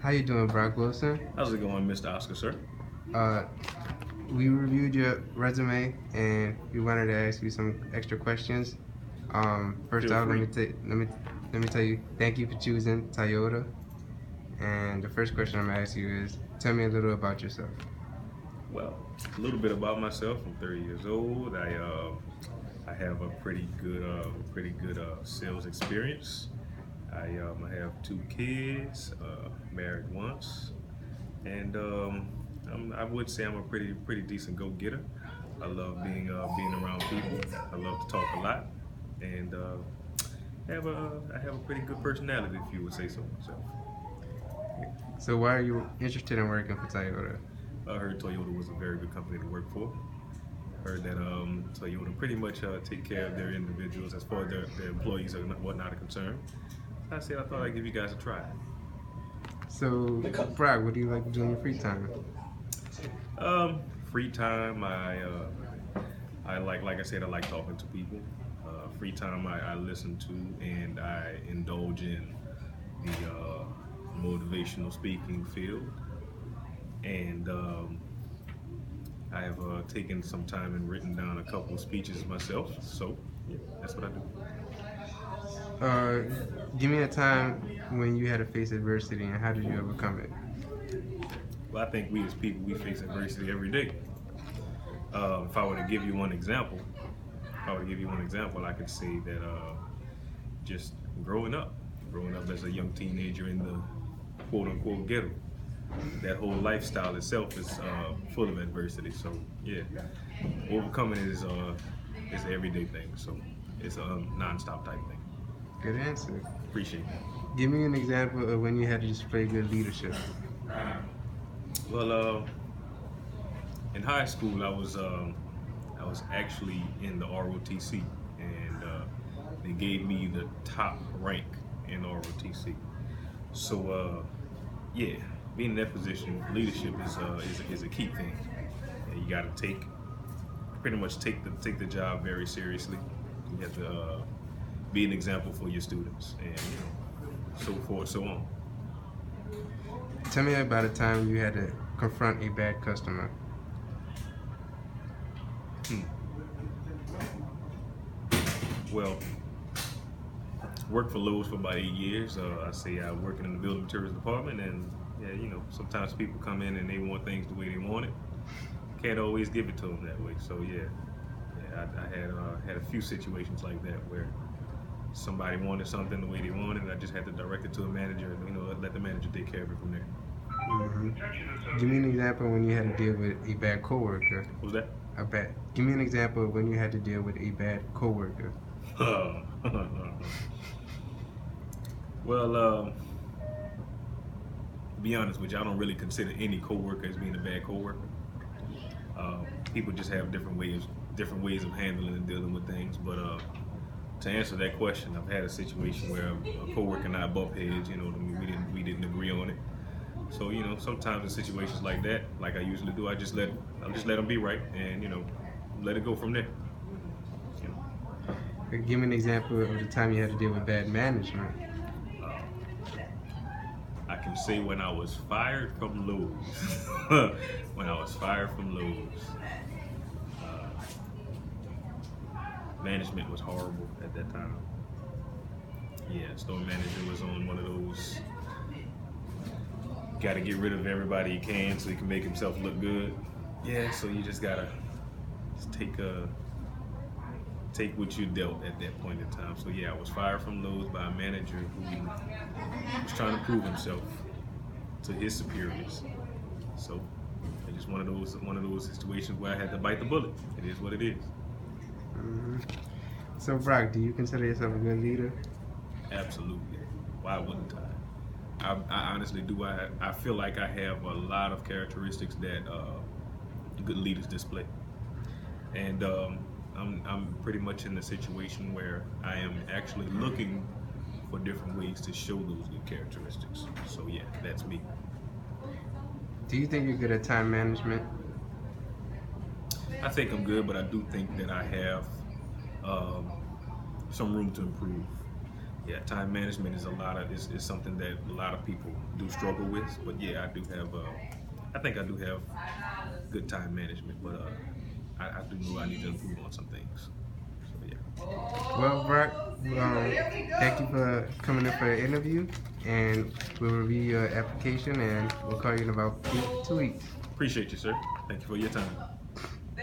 How you doing, Brock Wilson? How's it going, Mr. Oscar, sir? Uh, we reviewed your resume and we wanted to ask you some extra questions. First Feel off, free. let me tell you, thank you for choosing Toyota. And the first question I'm gonna ask you is, tell me a little about yourself. Well, a little bit about myself. I'm 30 years old. I have a pretty good sales experience. I have two kids, married once, and I would say I'm a pretty decent go-getter. I love being around people. I love to talk a lot, and I have a pretty good personality, if you would say so myself. So why are you interested in working for Toyota? I heard Toyota was a very good company to work for. Heard that Toyota pretty much take care of their individuals as far as their employees and whatnot are concerned. I said I thought I'd give you guys a try. So, Brock, what do you like to do in your free time? Free time, I like I said, I like talking to people. Free time, I listen to and I indulge in the motivational speaking field, and I have taken some time and written down a couple of speeches myself. So yeah, that's what I do. Uh, Give me a time when you had to face adversity and how did you overcome it? Well, I think we as people we face adversity every day. If I were to give you one example, I could say that just growing up as a young teenager in the quote unquote ghetto, that whole lifestyle itself is full of adversity. So yeah, overcoming it is an everyday thing. So it's a non-stop type thing. Good answer. Appreciate it. Give me an example of when you had to display good leadership. Well, in high school, I was actually in the ROTC, and they gave me the top rank in ROTC. So yeah, being in that position, leadership is a key thing. And you got to pretty much take the job very seriously. You have to be an example for your students, and so forth, so on. Tell me about a time you had to confront a bad customer. Hmm. Well, worked for Lowe's for about 8 years. I say I working in the building materials department, and yeah, sometimes people come in and they want things the way they want it. Can't always give it to them that way. So yeah, I had a few situations like that where somebody wanted something the way they wanted, and I just had to direct it to a manager, and let the manager take care of it from there. Give me an example when you had to deal with a bad coworker. What was that? Give me an example of when you had to deal with a bad coworker. Well, to be honest with you, I don't really consider any coworker as being a bad coworker. People just have different ways of handling and dealing with things. But to answer that question, I've had a situation where a coworker and I bumped heads. We didn't agree on it. So sometimes in situations like that, like I usually do, I just let them be right, and let it go from there. Give me an example of the time you had to deal with bad management. I can say when I was fired from Lowe's. When I was fired from Lowe's, management was horrible at that time. Yeah, store manager was on one of those. Got to get rid of everybody he can so he can make himself look good. Yeah, so you just gotta take what you dealt at that point in time. So yeah, I was fired from Lowe's by a manager who was trying to prove himself to his superiors. So it's just one of those situations where I had to bite the bullet. It is what it is. So Brock, do you consider yourself a good leader? Absolutely. Why wouldn't I? I honestly do. I feel like I have a lot of characteristics that good leaders display, and I'm pretty much in a situation where I am actually looking for different ways to show those good characteristics. So yeah, that's me. Do you think you're good at time management? I think I'm good, but I do think that I have some room to improve. Yeah, time management is is something that a lot of people do do struggle with. But yeah, I do have. I think I do have good time management, but I do know I need to improve on some things. So yeah. Well, Brock, thank you for coming in for the interview, and we'll review your application, and we'll call you in about 2 weeks. Appreciate you, sir. Thank you for your time.